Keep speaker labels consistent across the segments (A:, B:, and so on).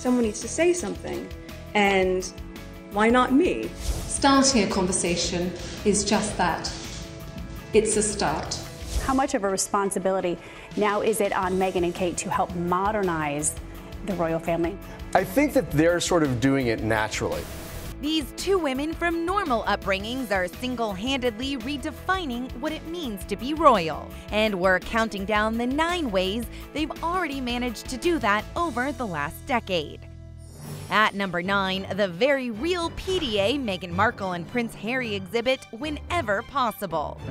A: someone needs to say something, and why not me?
B: Starting a conversation is just that. It's a start.
C: How much of a responsibility now is it on Meghan and Kate to help modernize the royal family?
D: I think that they're sort of doing it naturally.
E: These two women from normal upbringings are single-handedly redefining what it means to be royal. And we're counting down the 9 ways they've already managed to do that over the last decade. At number 9, the very real PDA Meghan Markle and Prince Harry exhibit whenever possible.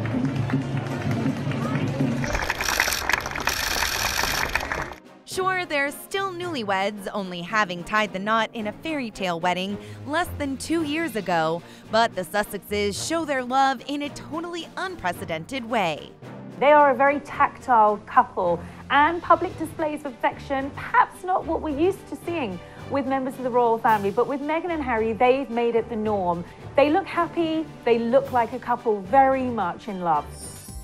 E: Sure, they're still newlyweds, only having tied the knot in a fairy tale wedding less than 2 years ago, but the Sussexes show their love in a totally unprecedented way.
F: They are a very tactile couple, and public displays of affection, perhaps not what we're used to seeing with members of the royal family, but with Meghan and Harry, they've made it the norm. They look happy, they look like a couple very much in love.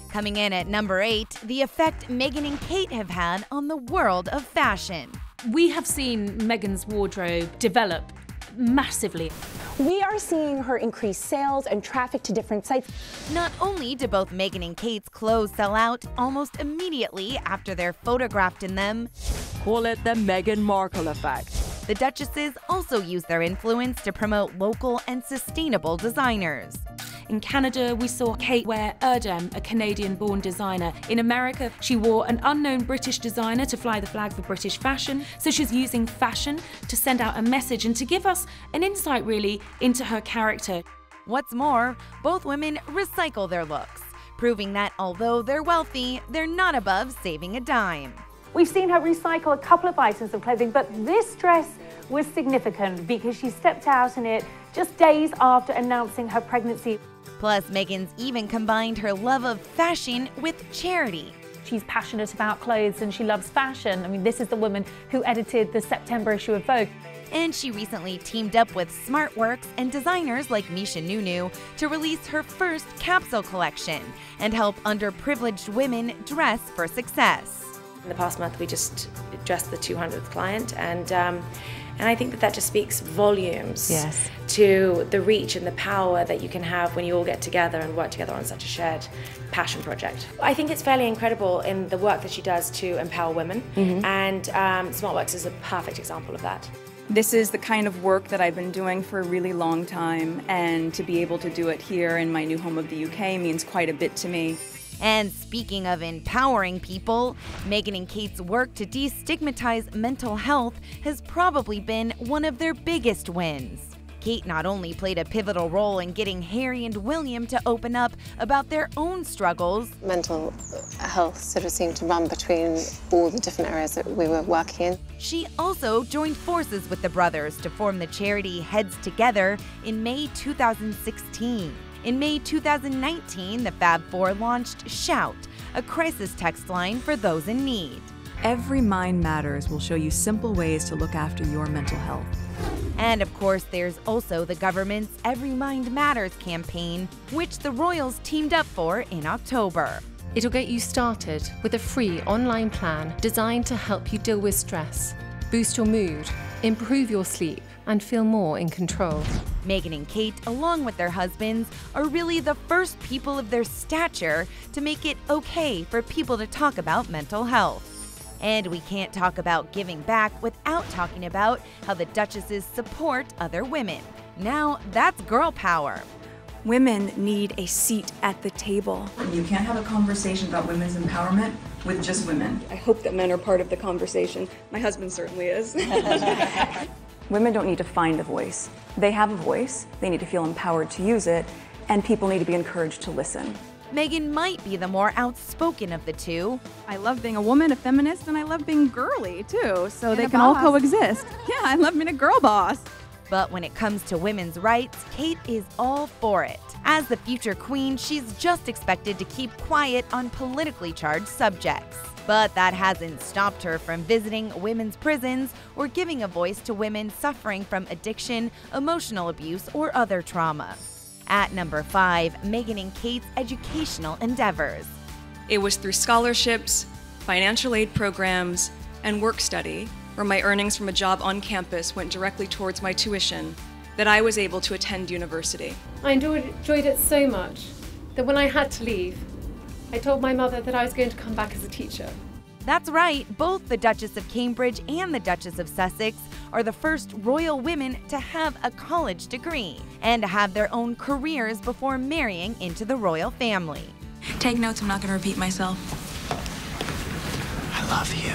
E: Coming in at number 8, the effect Meghan and Kate have had on the world of fashion.
G: We have seen Meghan's wardrobe develop massively.
H: We are seeing her increase sales and traffic to different sites.
E: Not only do both Meghan and Kate's clothes sell out almost immediately after they're photographed in them,
I: call it the Meghan Markle effect.
E: The Duchesses also use their influence to promote local and sustainable designers.
G: In Canada, we saw Kate wear Erdem, a Canadian-born designer. In America, she wore an unknown British designer to fly the flag for British fashion. So she's using fashion to send out a message and to give us an insight, really, into her character.
E: What's more, both women recycle their looks, proving that although they're wealthy, they're not above saving a dime.
F: We've seen her recycle a couple of items of clothing, but this dress was significant because she stepped out in it just days after announcing her pregnancy.
E: Plus, Meghan's even combined her love of fashion with charity.
F: She's passionate about clothes and she loves fashion. I mean, this is the woman who edited the September issue of Vogue.
E: And she recently teamed up with SmartWorks and designers like Misha Nunu to release her first capsule collection and help underprivileged women dress for success.
J: In the past month, we just dressed the 200th client, and I think that just speaks volumes to the reach and the power that you can have when you all get together and work together on such a shared passion project. I think it's fairly incredible in the work that she does to empower women, and SmartWorks is a perfect example of that.
A: This is the kind of work that I've been doing for a really long time, and to be able to do it here in my new home of the UK means quite a bit to me.
E: And speaking of empowering people, Meghan and Kate's work to destigmatize mental health has probably been one of their biggest wins. Kate not only played a pivotal role in getting Harry and William to open up about their own struggles.
K: Mental health sort of seemed to run between all the different areas that we were working in.
E: She also joined forces with the brothers to form the charity Heads Together in May 2016. In May 2019, the Fab Four launched Shout, a crisis text line for those in need.
L: Every Mind Matters will show you simple ways to look after your mental health.
E: And of course, there's also the government's Every Mind Matters campaign, which the royals teamed up for in October.
B: It'll get you started with a free online plan designed to help you deal with stress, boost your mood, improve your sleep, and feel more in control.
E: Meghan and Kate, along with their husbands, are really the first people of their stature to make it okay for people to talk about mental health. And we can't talk about giving back without talking about how the Duchesses support other women. Now that's girl power.
A: Women need a seat at the table.
M: You can't have a conversation about women's empowerment with just women.
A: I hope that men are part of the conversation. My husband certainly is. Women don't need to find a voice. They have a voice, they need to feel empowered to use it, and people need to be encouraged to listen.
E: Meghan might be the more outspoken of the two.
N: I love being a woman, a feminist, and I love being girly too, so they can all coexist. Yeah, I love being a girl boss.
E: But when it comes to women's rights, Kate is all for it. As the future queen, she's just expected to keep quiet on politically charged subjects. But that hasn't stopped her from visiting women's prisons or giving a voice to women suffering from addiction, emotional abuse, or other trauma. At number 5, Meghan and Kate's educational endeavors.
A: It was through scholarships, financial aid programs, and work study
M: where my earnings from a job on campus went directly towards my tuition, that I was able to attend university.
B: I enjoyed it so much that when I had to leave, I told my mother that I was going to come back as a teacher.
E: That's right, both the Duchess of Cambridge and the Duchess of Sussex are the first royal women to have a college degree and to have their own careers before marrying into the royal family.
M: Take notes, I'm not going to repeat myself.
O: I love you.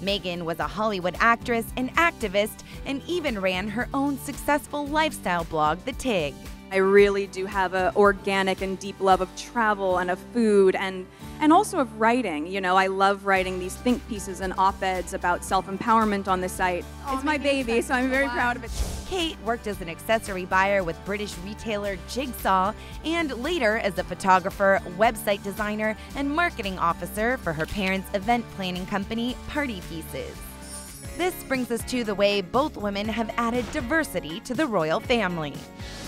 E: Meghan was a Hollywood actress and activist and even ran her own successful lifestyle blog, The Tig.
N: I really do have an organic and deep love of travel and of food and also of writing. You know, I love writing these think pieces and op-eds about self-empowerment on the site. It's my baby, so I'm very proud of it.
E: Kate worked as an accessory buyer with British retailer Jigsaw and later as a photographer, website designer, and marketing officer for her parents' event planning company, Party Pieces. This brings us to the way both women have added diversity to the royal family.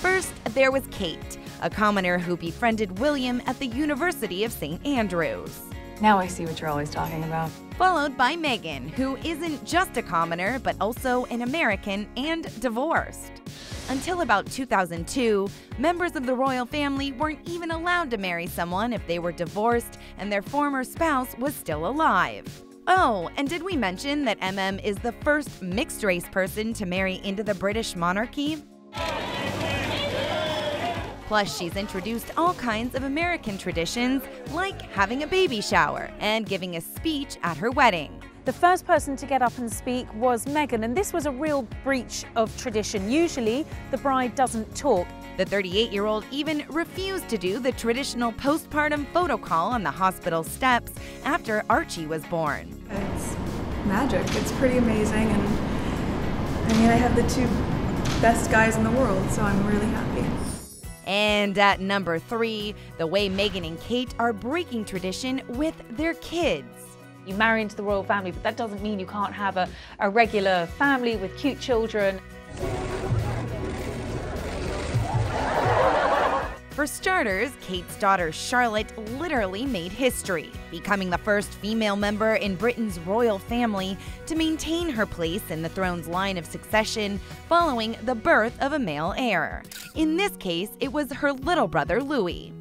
E: First, there was Kate, a commoner who befriended William at the University of St. Andrews.
A: Now I see what you're always talking about.
E: Followed by Meghan, who isn't just a commoner, but also an American and divorced. Until about 2002, members of the royal family weren't even allowed to marry someone if they were divorced and their former spouse was still alive. Oh, and did we mention that MM is the first mixed-race person to marry into the British monarchy? Plus, she's introduced all kinds of American traditions, like having a baby shower and giving a speech at her wedding.
F: The first person to get up and speak was Meghan, and this was a real breach of tradition. Usually, the bride doesn't talk.
E: The 38-year-old even refused to do the traditional postpartum photo call on the hospital steps after Archie was born.
M: It's magic. It's pretty amazing, and I mean, I have the two best guys in the world, so I'm really happy.
E: And at number 3, the way Meghan and Kate are breaking tradition with their kids.
F: You marry into the royal family, but that doesn't mean you can't have a regular family with cute children.
E: For starters, Kate's daughter Charlotte literally made history, becoming the first female member in Britain's royal family to maintain her place in the throne's line of succession following the birth of a male heir. In this case, it was her little brother Louis.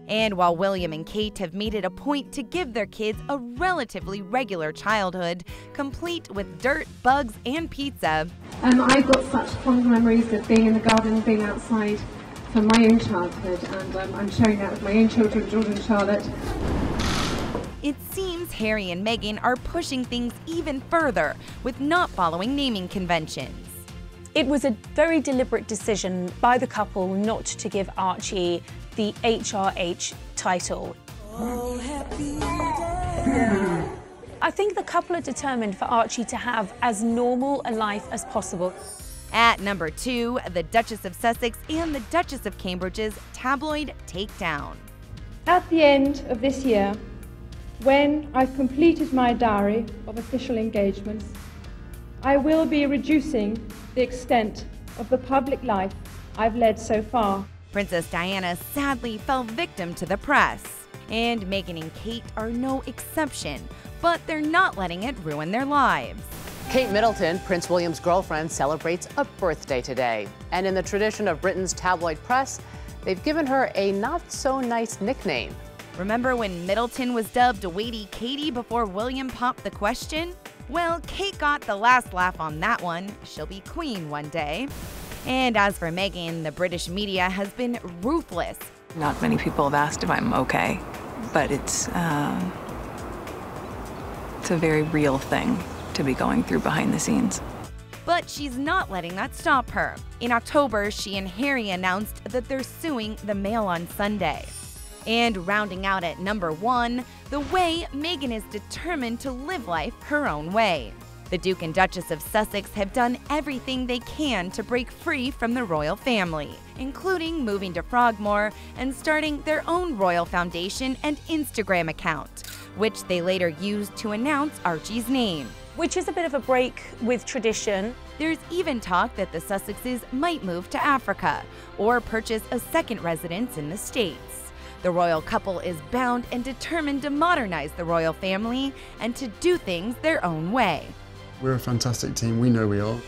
E: And while William and Kate have made it a point to give their kids a relatively regular childhood, complete with dirt, bugs, and pizza,
B: I've got such fond memories of being in the garden, being outside from my own childhood, and I'm sharing that with my own children, George and Charlotte.
E: It seems Harry and Meghan are pushing things even further with not following naming conventions.
C: It was a very deliberate decision by the couple not to give Archie the HRH title. I think the couple are determined for Archie to have as normal a life as possible.
E: At number 2, the Duchess of Sussex and the Duchess of Cambridge's tabloid takedown.
P: At the end of this year, when I've completed my diary of official engagements, I will be reducing the extent of the public life I've led so far.
E: Princess Diana sadly fell victim to the press, and Meghan and Kate are no exception, but they're not letting it ruin their lives.
Q: Kate Middleton, Prince William's girlfriend, celebrates a birthday today. And in the tradition of Britain's tabloid press, they've given her a not-so-nice nickname.
E: Remember when Middleton was dubbed Waity Katie before William popped the question? Well, Kate got the last laugh on that one. She'll be queen one day. And as for Meghan, the British media has been ruthless.
L: Not many people have asked if I'm okay, but it's a very real thing to be going through behind the scenes.
E: But she's not letting that stop her. In October, she and Harry announced that they're suing the Mail on Sunday. And rounding out at number 1, the way Meghan is determined to live life her own way. The Duke and Duchess of Sussex have done everything they can to break free from the royal family, including moving to Frogmore and starting their own royal foundation and Instagram account, which they later used to announce Archie's name.
C: Which is a bit of a break with tradition.
E: There's even talk that the Sussexes might move to Africa or purchase a second residence in the States. The royal couple is bound and determined to modernize the royal family and to do things their own way.
O: We're a fantastic team, we know we are.